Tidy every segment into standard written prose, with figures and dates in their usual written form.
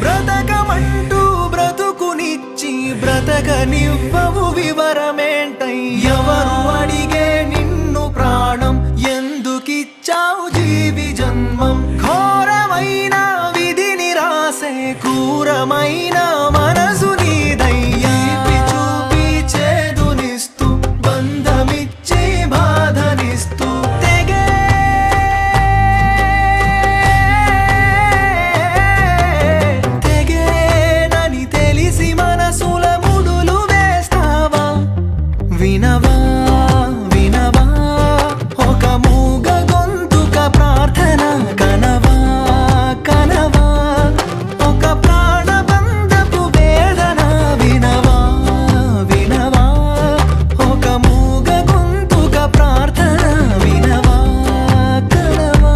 బ్రతకమంటూ బ్రతుకునిచ్చి బ్రతకనివ్వవు వివరమేంటై ఎవరు అడిగే నిన్ను ప్రాణం ఎందుకిచ్చావు జీవి జన్మం ఘోరమైన విధిని రాసే క్రూరమైన మనసు నీదయ్యా చూపి చేదునిస్తూ బంధమిచ్చి బాధనిస్తూ తెగేనని తెలిసి మనసుల ముడులు వేస్తావా వినవా వినవా ఒక మూగ గొంతుక ప్రార్థన కనవా కనవా ఒక ప్రాణబంధపు వేదన వినవా వినవా ఒక మూగ గొంతుక ప్రార్థన వినవా కనవా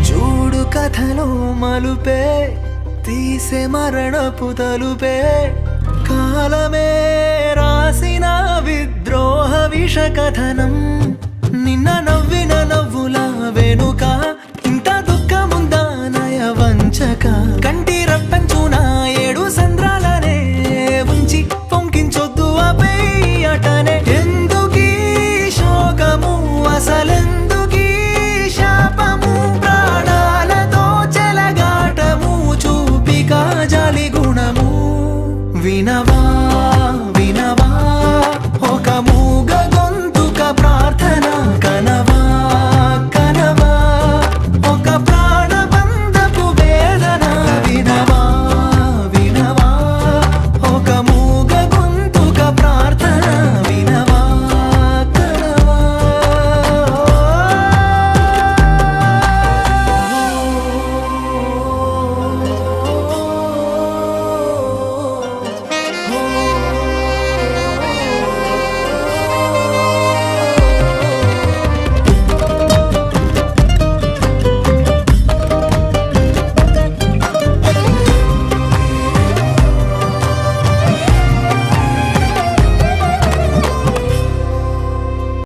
చూడు కథలో మలుపే తీసే మరణపు తలుపే కాలమే రాసిన విద్రోహ విష కథనం నిన్న నవ్విన నవ్వులా